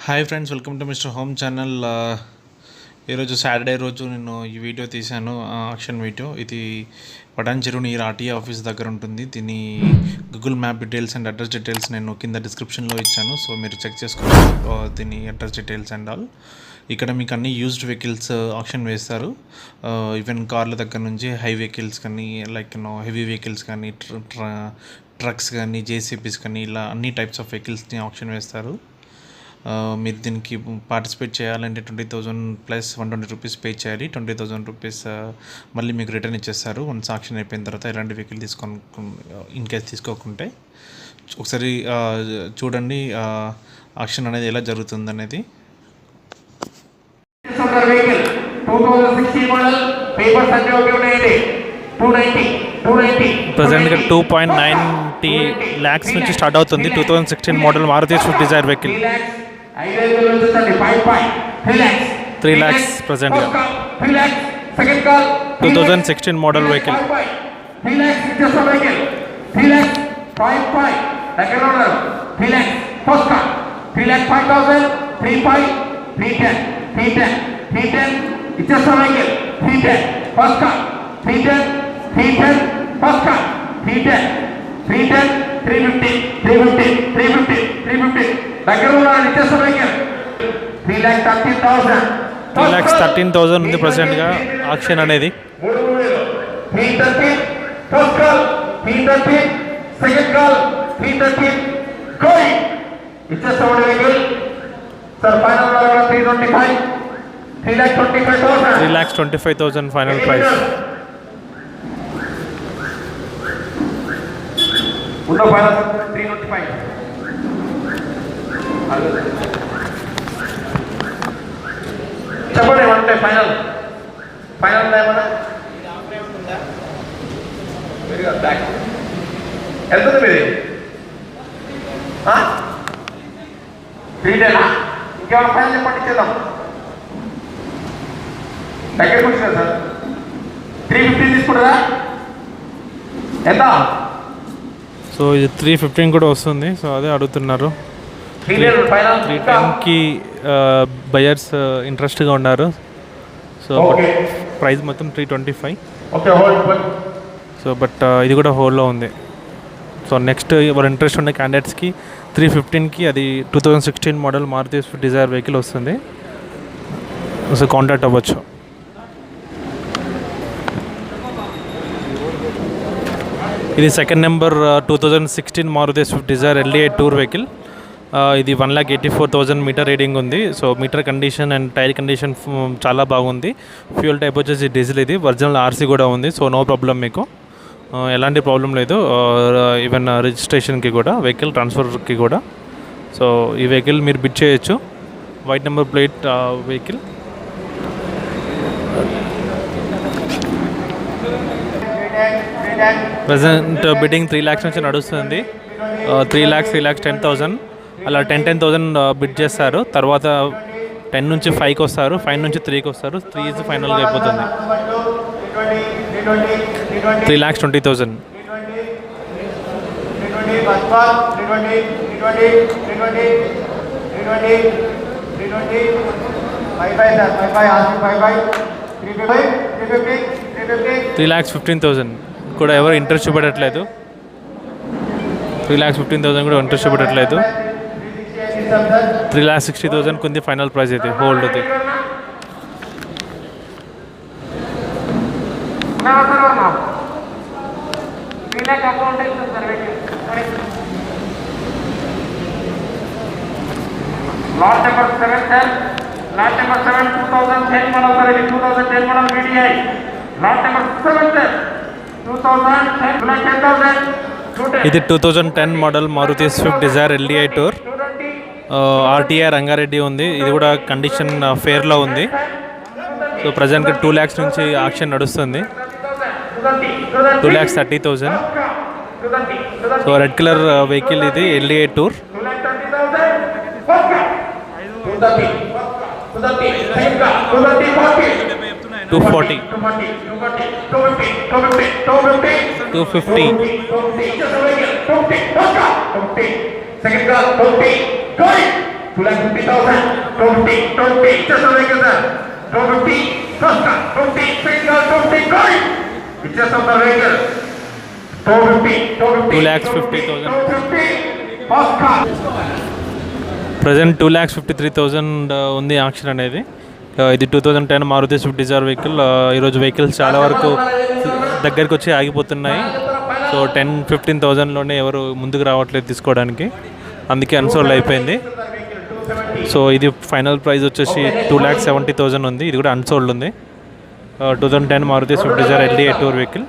Hi friends, welcome to mister home channel. ఈరోజు Saturday రోజు నేను ఈ వీడియో తీశాను, ఆక్షన్ వీడియో. ఇది పటాన్చెరు నియర్ ఆర్టీఏ ఆఫీస్ దగ్గర ఉంటుంది. దీని Google map details and address details నేను కింద డిస్క్రిప్షన్లో ఇచ్చాను, సో మీరు చెక్ చేసుకోవచ్చు దీని అడ్రస్ డీటెయిల్స్ అండ్ ఆల్. ఇక్కడ మీకు అన్ని యూజ్డ్ వెహికల్స్ ఆప్షన్ వేస్తారు. ఈవెన్ కార్ల దగ్గర నుంచి హై వెహికల్స్ కానీ, లైక్ హెవీ వెహికల్స్ కానీ, ట్రక్స్ కానీ, జేసీబీస్ కానీ, ఇలా అన్ని టైప్స్ ఆఫ్ వెహికల్స్ని ఆప్షన్ వేస్తారు. మీరు దీనికి పార్టిసిపేట్ చేయాలంటే 20,000 ప్లస్ 120 రూపీస్ పే చేయాలి. 20,000 రూపీస్ మళ్ళీ మీకు రిటర్న్ ఇచ్చేస్తారు వన్స్ ఆక్షన్ అయిపోయిన తర్వాత. ఎలాంటి వెహికల్ ఇన్ కేస్ తీసుకోకుంటే ఒకసారి చూడండి ఆక్షన్ అనేది ఎలా జరుగుతుంది అనేది. ప్రజెంట్గా 2.90 lakhs నుంచి స్టార్ట్ అవుతుంది. 2016 model Maruti Swift Dzire vehicle 3 lakhs ప్రజెంట్గా. 2016 మోడల్ వెహికల్ 3,13,000 ఉంది ప్రజెంట్గా ఆక్షన్ అనేది. $3,25,000 ఫైనల్ ప్రైస్. చెప్పండి అంటే ఫైనల్ ఏమన్నా వెళ్తుంది మీది 3 ఇంకేమైనా ఫైనల్ చెప్పండి, ఇచ్చేద్దాం. దగ్గరకు వచ్చినా సార్ 350 తీసుకుంటారా? ఎంత? సో ఇది 315 కూడా వస్తుంది. సో అదే అడుగుతున్నారు. 310కి బయర్స్ ఇంట్రెస్ట్గా ఉన్నారు. సో ప్రైస్ మొత్తం 325. సో బట్ ఇది కూడా హోల్డ్లో ఉంది. సో నెక్స్ట్ ఎవరు ఇంట్రెస్ట్ ఉన్న క్యాండిడేట్స్కి 315కి అది 2016 model Maruti Swift Dzire vehicle వస్తుంది. సో కాంటాక్ట్ అవ్వచ్చు. ఇది second number 2016 Maruti Swift Dzire LDI tour vehicle. ఇది 1,84,000 మీటర్ రీడింగ్ ఉంది. So meter condition and tyre condition చాలా బాగుంది. ఫ్యూయల్ టైప్ వచ్చేసి డీజిల్. ఇది ఒరిజినల్ RC కూడా ఉంది. సో నో ప్రాబ్లం, మీకు ఎలాంటి ప్రాబ్లం లేదు. ఈవెన్ రిజిస్ట్రేషన్కి కూడా, వెహికల్ ట్రాన్స్ఫర్కి కూడా. సో ఈ వెహికల్ మీరు బిడ్ చేయొచ్చు. White number plate vehicle. Present bidding 3 lakhs నుంచి నడుస్తుంది. 3,10,000 అలా 10,000 బిడ్ చేస్తారు. తర్వాత 10 నుంచి 5కి వస్తారు, 5 నుంచి 3కి వస్తారు. 3 ఫైనల్గా అయిపోతుంది. 3,20,000. $3,15,000 కూడా ఎవరు ఇంట్రెస్ట్ చూపెట్టట్లేదు. 3,15,000 కూడా ఇంట్రెస్ట్ చూపెట్టట్లేదు. 3,60,000 కొంది ఫైనల్ ప్రైస్ అయితే హోల్డ్ అవుతుంది. Lot number 7 2010 model sir. ఇది 2010 మోడల్ VDI. Lot number 7 2010. ఇది 2010 model Maruti Swift Dzire LDI tour. RTI Rangareddy ఉంది. ఇది కూడా కండిషన్ ఫేర్లో ఉంది. సో ప్రజెంట్గా 2 lakhs నుంచి ఆక్షన్ నడుస్తుంది. 2,30,000. సో రెడ్ కలర్ వెహికల్ ఇది LDI tour. 240. 250. Second car, 20, going. 2,50,000, 250, just a vehicle sir. 250, first car, 50, second car, 50, going. It's just on the vehicle. 250, 2,50,000. 250, first car. Present 2,53,000 ఉంది auction అనేది. ఇది 2010 Maruti Swift Dzire vehicle. ఈరోజు vehicles చాలా వరకు దగ్గరికి వచ్చి ఆగిపోతున్నాయి. So 10-15,000లోనే ఎవరు ముందుకు రావట్లేదు తీసుకోవడానికి, అందుకే అన్సోల్డ్ అయిపోయింది. సో ఇది ఫైనల్ ప్రైస్ వచ్చేసి 2,70,000 ఉంది. ఇది కూడా అన్సోల్డ్ ఉంది. 2010 Maruti Swift Dzire LDA tour vehicle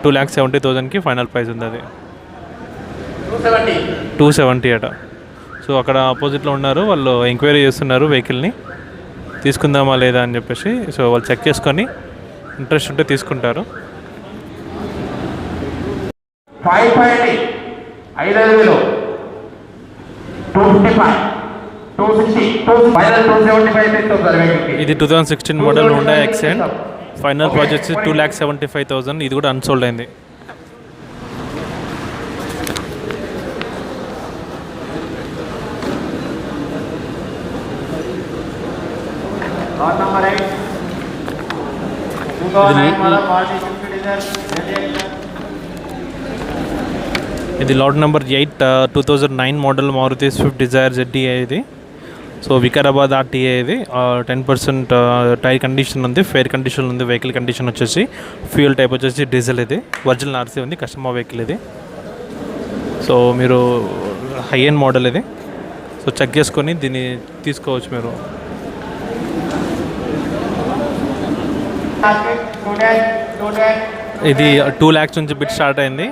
2,70,000కి ఫైనల్ ప్రైస్ ఉంది. అది 270 అట. సో అక్కడ ఆపోజిట్లో ఉన్నారు, వాళ్ళు ఎంక్వైరీ చేస్తున్నారు వెహికల్ని తీసుకుందామా లేదా అని చెప్పేసి. సో వాళ్ళు చెక్ చేసుకొని ఇంట్రెస్ట్ ఉంటే తీసుకుంటారు. 550, 5,000, 255, 260, 275. ఇది 2016 model Honda accent. Final price వచ్చి 2,75,000. ఇది కూడా అన్సోల్డ్ అయింది. Lot number 8, 2009 model Maruti Swift Desire. ఇది lot number 8, 2009 model Maruti Swift Dzire ZDA ఇది. సో వికారాబాద్ RTA ఇది. 10% టైర్ కండిషన్ ఉంది, ఫేర్ కండిషన్ ఉంది. వెహికల్ కండిషన్ వచ్చేసి ఫ్యూయల్ టైప్ వచ్చేసి డీజిల్ ఇది. ఒరిజినల్ RC ఉంది, కస్టమర్ వెహికల్ ఇది. సో మీరు హై ఎండ్ మోడల్ ఇది. సో చెక్ చేసుకొని దీన్ని తీసుకోవచ్చు మీరు. ఇది 2 lakhs నుంచి బిట్ స్టార్ట్ అయింది.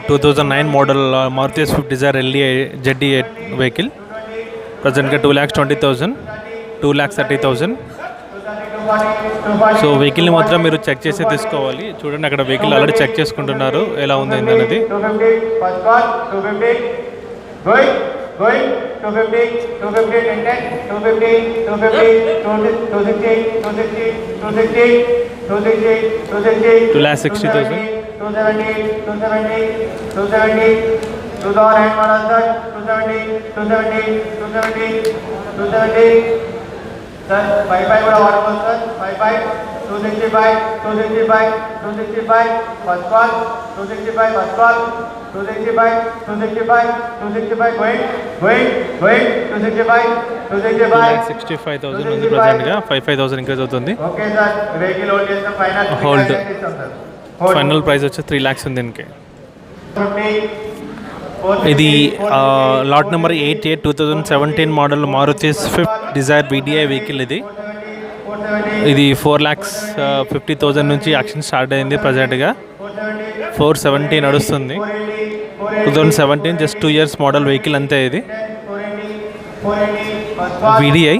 2009 model Maruti Swift Dzire ZDA వెహికల్. ప్రజెంట్గా 2,20,000, 2,30,000. సో వెహికల్ని మాత్రం మీరు చెక్ చేసి తీసుకోవాలి. చూడండి అక్కడ వెహికల్ ఆల్రెడీ చెక్ చేసుకుంటున్నారు ఎలా ఉంది అనేది. 270. Sir, 55 కూడా వాడుకోవచ్చు sir. 55, 265, 265, 265, first call, 265, first call, 265, 265, 265, going, 265, 265,000 ఉంది ప్రజెంట్గా. 55,000 ఇంక్రీజ్ అవుతుంది. ఓకే సార్, వెహికల్ హోల్డ్ చేసిన హోల్డ్ ఫైనల్ ప్రైస్ వచ్చి 3 lakhs ఉంది దీనికి. ఇది lot number 8A 2017 model Maruti Swift Dzire VDI vehicle ఇది. ఇది 4,50,000 నుంచి యాక్షన్ స్టార్ట్ అయింది. ప్రజెంట్గా 470 నడుస్తుంది. 2017 జస్ట్ 2 years మోడల్ వెహికల్ అంతే. ఇది VDI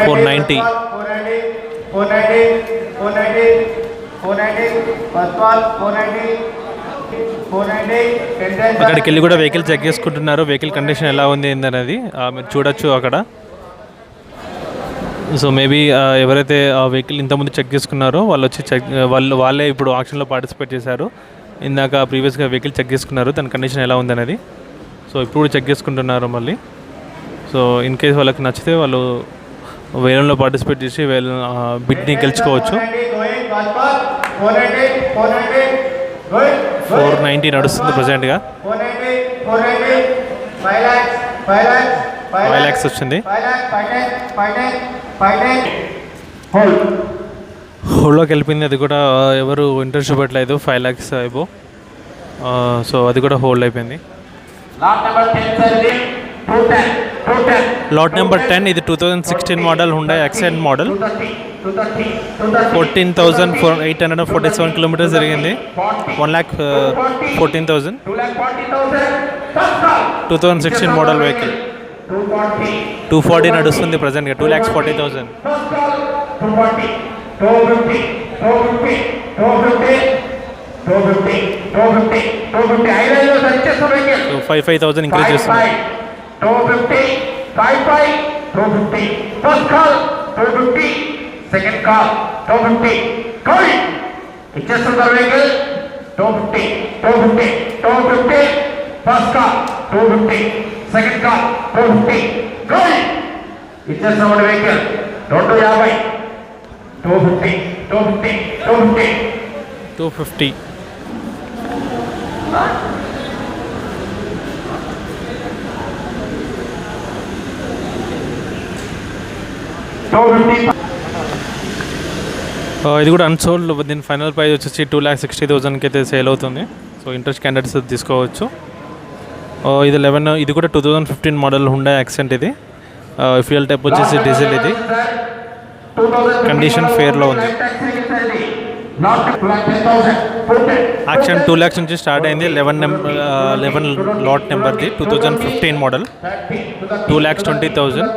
490. అక్కడికి వెళ్ళి కూడా వెహికల్ చెక్ చేసుకుంటున్నారు, వెహికల్ కండిషన్ ఎలా ఉంది ఏందనేది మీరు చూడొచ్చు అక్కడ. సో మేబీ ఎవరైతే ఆ వెహికల్ ఇంతకుముందు చెక్ చేసుకున్నారో వాళ్ళు వచ్చి వాళ్ళే ఇప్పుడు ఆక్షన్లో పార్టిసిపేట్ చేశారు. ఇందాక ప్రీవియస్గా వెహికల్ చెక్ చేసుకున్నారు, దాని కండిషన్ ఎలా ఉందనేది. సో ఇప్పుడు చెక్ చేసుకుంటున్నారు మళ్ళీ. సో ఇన్ కేస్ వాళ్ళకి నచ్చితే వాళ్ళు వేలంలో పార్టిసిపేట్ చేసి బిడ్ని గెలుచుకోవచ్చు. 490 నడుస్తుంది ప్రజెంట్గా. 5 lakhs వచ్చింది. హోల్డ్లోకి వెళ్ళిపోయింది. అది కూడా ఎవరు ఇంట్రెస్ట్ చూపట్లేదు. 5 lakhs అయిపో. సో అది కూడా హోల్డ్ అయిపోయింది. లాట్ నెంబర్ 10 ఇది 2016 model Honda accent model. 14,847 kilometres జరిగింది. 1,14,000. 2016 మోడల్ వెహికల్. 240 నడుస్తుంది ప్రజెంట్గా. 2,40,000. 55,000 ఇంక్రీజ్ చేస్తుంది. 250, 55, 250, first call, 250. Second call 250. Going. ఇచ్చేస్తున్న vehicle 250. 250. 250. First call 250. Second call 250. Going. ఇచ్చేస్తున్న vehicle 250. 250. 250. 250. 250. ఇది కూడా అన్సోల్డ్. దీని ఫైనల్ ప్రైస్ వచ్చేసి 2,60,000కి అయితే సేల్ అవుతుంది. సో ఇంట్రెస్ట్ క్యాండిడేట్స్ తీసుకోవచ్చు. ఇది 11, ఇది కూడా 2015 మోడల్ హుండా యాక్సెంట్. ఇది ఫ్యూయల్ టైప్ వచ్చేసి డీజిల్. ఇది కండిషన్ ఫేర్లో ఉంది. యాక్షన్ 2 lakhs నుంచి స్టార్ట్ అయింది. 11 lot నెంబర్ది 2015 model 2,20,000.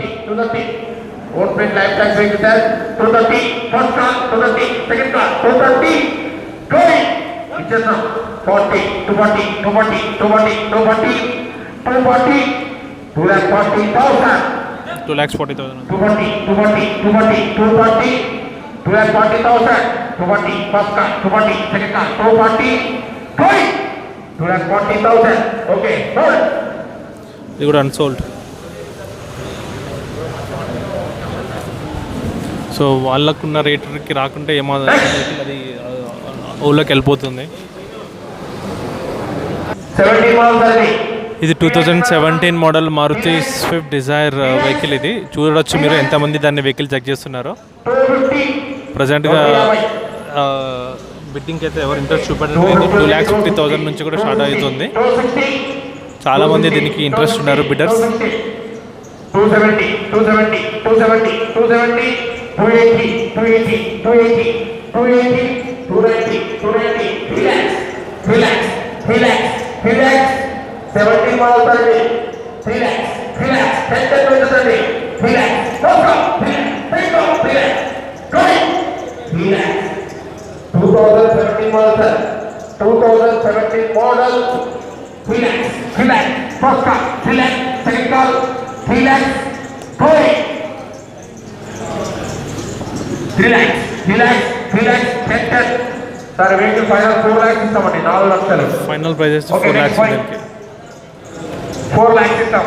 Open life tax vehicle 230. First car 230. Second car 230. Going. Ichesam 40. 240. 240. 240. 240. 240. 2,40,000. 2,40,000. 240. 240. 240. 240. 2,40,000. 240. First car 240. Second car 240. Going. 2,40,000. Okay. Hold. ఇది కూడా అన్సోల్డ్. సో వాళ్ళకున్న రేటర్కి రాకుంటే ఏమో అది ఊళ్ళోకి వెళ్ళిపోతుంది. ఇది 2017 model Maruti Swift Dzire vehicle. ఇది చూడవచ్చు మీరు ఎంతమంది దాన్ని వెహికల్ చెక్ చేస్తున్నారో. ప్రజెంట్గా బిడ్డింగ్కి అయితే ఎవరు ఇంట్రెస్ట్ చూపెట్టలేదు. 2,50,000 నుంచి కూడా స్టార్ట్ అవుతుంది. చాలామంది దీనికి ఇంట్రెస్ట్ ఉన్నారు bidders. 270, 270, 270, 270, 280, 280, 280, 280, 290, 290, 3 lakhs, 3 lakhs, 3 lakhs, 3 lakhs, 70 model 30, 3 lakhs, 3 lakhs, 10, 10, 20, 30, 3 lakhs, 4 lakhs, 3 lakhs, 3 lakhs, 3 lakhs, 2017 model sir, 2017 model, 3 lakhs, 3 lakhs, first car, 3 lakhs, second car, 3 lakhs, going. 3 lakhs, 3 lakhs, 3 lakhs, 10, 10. Sir, vehicle final 4 lakhs ఇస్తామండి. 4 లక్షలు. Final price 4 lakhs. 4 lakhs ఇస్తాం.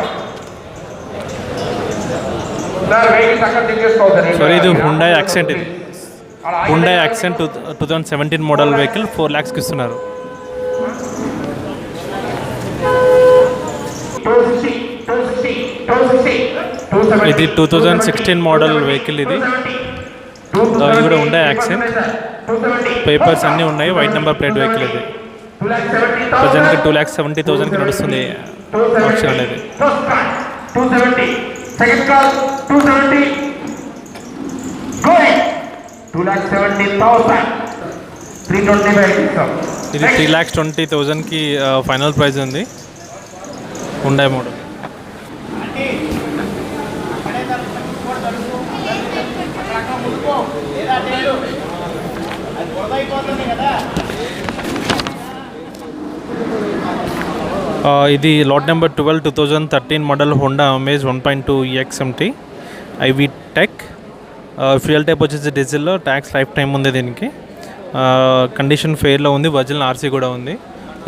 Sir vehicle అక్కడ తీసుకోవాలి. Sorry, ఇది Honda accent. ఇది Honda accent 2017 model vehicle 4 lakhsకి ఇస్తున్నారు. 260, 260, 260, 270. ఇది 2016 model vehicle. ఇది కూడా హుండా యాక్సెంట్. పేపర్స్ అన్నీ ఉన్నాయి. White number plate vehicle. ఇది ప్రజెంట్గా 2,70,000కి నడుస్తుంది ఆప్షన్ అనేది. 270, second car 270, going. 2,70,000, 325. ఇది 3,20,000కి ఫైనల్ ప్రైస్ ఉంది. హుండా మోడల్. ఇది lot number 12 2013 model Honda Amaze 1.2 EXMT IV tech. Fuel type వచ్చేసి డీజిల్లో. ట్యాక్స్ లైఫ్ టైం ఉంది దీనికి. కండిషన్ ఫెయిర్లో ఉంది. ఒరిజినల్ ఆర్సీ కూడా ఉంది.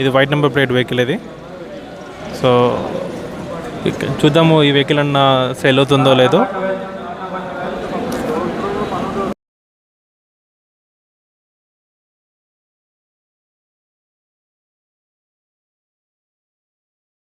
ఇది వైట్ నెంబర్ ప్లేట్ వెహికల్. ఇది సో చూద్దాము ఈ వెహికల్ అన్న సేల్ అవుతుందో లేదో.